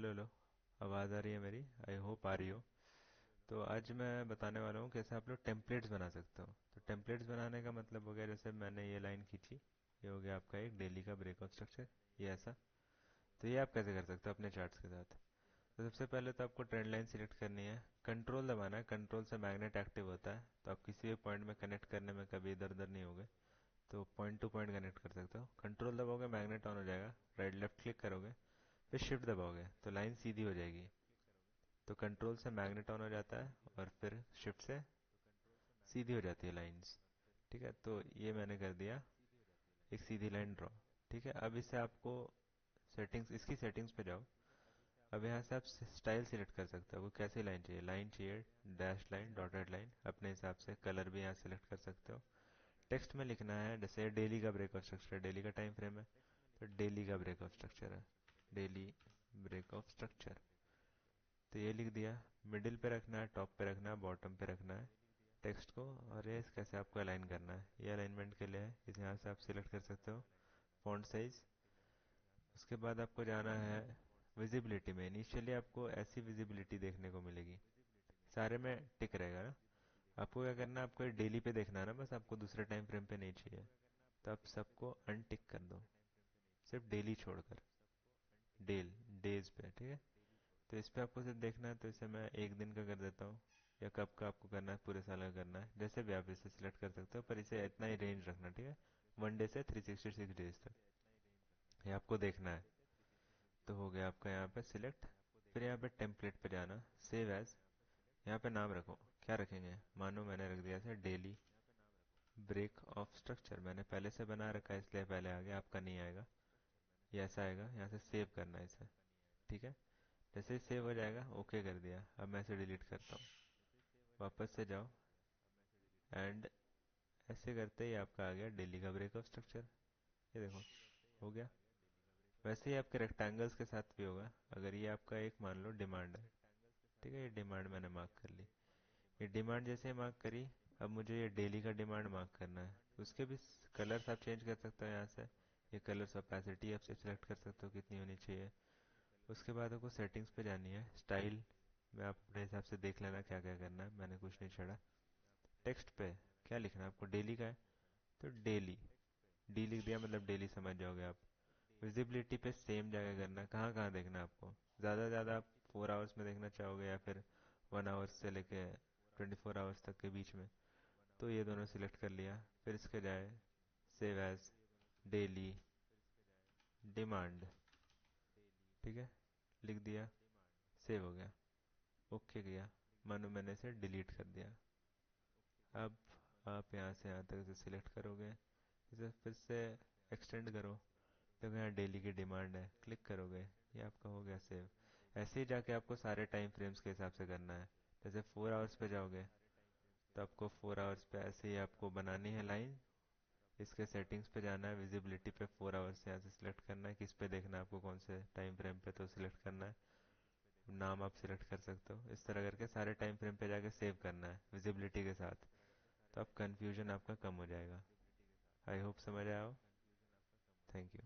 Hello hello. आवाज़ आ रही है मेरी? आई होप आ रही हो। तो आज मैं बताने वाला हूँ कैसे आप लोग टेम्पलेट्स बना सकते हो। तो टेम्पलेट्स बनाने का मतलब हो गया, जैसे मैंने ये लाइन खींची, ये हो गया आपका एक डेली का ब्रेकआउट स्ट्रक्चर। ये ऐसा। तो ये आप कैसे कर सकते हो अपने चार्ट्स के साथ? तो सबसे पहले तो आपको ट्रेंड लाइन सिलेक्ट करनी है, कंट्रोल दबाना है। कंट्रोल से मैग्नेट एक्टिव होता है, तो आप किसी भी पॉइंट में कनेक्ट करने में कभी इधर उधर नहीं होगे। तो पॉइंट टू पॉइंट कनेक्ट कर सकते हो। कंट्रोल दबाओगे मैग्नेट ऑन हो जाएगा, राइट लेफ्ट क्लिक करोगे, फिर शिफ्ट दबाओगे तो लाइन सीधी हो जाएगी। तो कंट्रोल से मैग्नेट ऑन हो जाता है और फिर शिफ्ट से सीधी हो जाती है लाइंस। ठीक है, तो ये मैंने कर दिया, एक सीधी लाइन ड्रॉ। ठीक है, अब इसे आपको सेटिंग्स, इसकी सेटिंग्स पे जाओ। अब यहाँ से आप स्टाइल सिलेक्ट कर सकते हो, आपको कैसी लाइन चाहिए, डैश लाइन, डॉटेड लाइन, अपने हिसाब से। कलर भी यहाँ सेलेक्ट कर सकते हो। टेक्स्ट में लिखना है, जैसे डेली का ब्रेकआउट स्ट्रक्चर, डेली का टाइम फ्रेम है, तो डेली का ब्रेकआउट स्ट्रक्चर है, डेली ब्रेकआउट स्ट्रक्चर। तो ये लिख दिया। मिडिल पे रखना है, टॉप पे रखना है, बॉटम पे रखना है टेक्स्ट को। और ये कैसे आपको अलाइन करना है, ये अलाइनमेंट के लिए है, इसे यहाँ से आप सिलेक्ट कर सकते हो। Font size. उसके बाद आपको जाना है विजिबिलिटी में। इनिशियली आपको ऐसी विजिबिलिटी देखने को मिलेगी, सारे में टिक रहेगा ना। आपको क्या करना है, आपको डेली पे देखना है ना, बस आपको दूसरे टाइम फ्रेम पे नहीं चाहिए। तो आप सबको अनटिक कर दो, सिर्फ डेली छोड़कर, डेल डेज पे। ठीक है, तो इस पे आपको सिर्फ देखना है, तो इसे मैं एक दिन का कर देता हूँ। या कब का आपको करना है, पूरे साल का करना है, जैसे भी आप इसे सिलेक्ट कर सकते हो, पर इसे इतना ही रेंज रखना। ठीक है, 1 डे से 366 डेज तक ये आपको देखना है। तो हो गया आपका यहाँ पे सिलेक्ट। फिर यहाँ पे टेम्पलेट पे जाना, सेव एज। यहाँ पे नाम रखो, क्या रखेंगे, मानो मैंने रख दिया था डेली ब्रेक ऑफ स्ट्रक्चर। मैंने पहले से बना रखा है इसलिए पहले आ गया, आपका नहीं आएगा, ये ऐसा आएगा। यहाँ से सेव करना है इसे। ठीक है, जैसे ही सेव हो जाएगा, ओके कर दिया। अब मैं इसे डिलीट करता हूँ, वापस से जाओ, एंड ऐसे करते ही आपका आ गया डेली का ब्रेकअप स्ट्रक्चर। ये देखो, हो गया। वैसे ही आपके रेक्टेंगल्स के साथ भी होगा। अगर ये आपका एक मान लो डिमांड है, ठीक है, ये डिमांड मैंने मार्क कर ली। ये डिमांड जैसे मार्क करी, अब मुझे ये डेली का डिमांड मार्क करना है। उसके भी कलर्स आप चेंज कर सकते हो यहाँ से। ये कलर्स ओपेसिटी आप सिलेक्ट कर सकते हो कितनी होनी चाहिए। उसके बाद आपको सेटिंग्स पे जानी है, स्टाइल में आप अपने हिसाब से देख लेना क्या क्या करना है, मैंने कुछ नहीं छेड़ा। टेक्स्ट पे क्या लिखना है आपको, डेली का है तो डेली, डी लिख दिया, मतलब डेली समझ जाओगे आप। विजिबिलिटी पे सेम जगह करना है, कहाँ कहाँ देखना है आपको। ज़्यादा से ज़्यादा आप 4 आवर्स में देखना चाहोगे या फिर 1 आवर्स से लेके 24 आवर्स तक के बीच में, तो ये दोनों सिलेक्ट कर लिया। फिर इसके जाए सेव एज डेली डिमांड। ठीक है, लिख दिया, सेव हो गया, ओके किया, मानो मैंने इसे डिलीट कर दिया। अब आप यहाँ से यहाँ तक इसे सिलेक्ट करोगे, इसे फिर से एक्सटेंड करो। देखो यहाँ डेली की डिमांड है, क्लिक करोगे, ये आपका हो गया सेव। ऐसे ही जाके आपको सारे टाइम फ्रेम्स के हिसाब से करना है। जैसे 4 आवर्स पे जाओगे, तो आपको 4 आवर्स पे ऐसे ही आपको बनानी है लाइन। इसके सेटिंग्स पे जाना है, विजिबिलिटी पे 4 आवर्स यहाँ से सिलेक्ट करना है, किस पे देखना है आपको, कौन से टाइम फ्रेम पे, तो सिलेक्ट करना है। नाम आप सिलेक्ट कर सकते हो। इस तरह करके सारे टाइम फ्रेम पे जाके सेव करना है विजिबिलिटी के साथ। तो अब कंफ्यूजन आपका कम हो जाएगा। आई होप समझ आया हो। Thank you.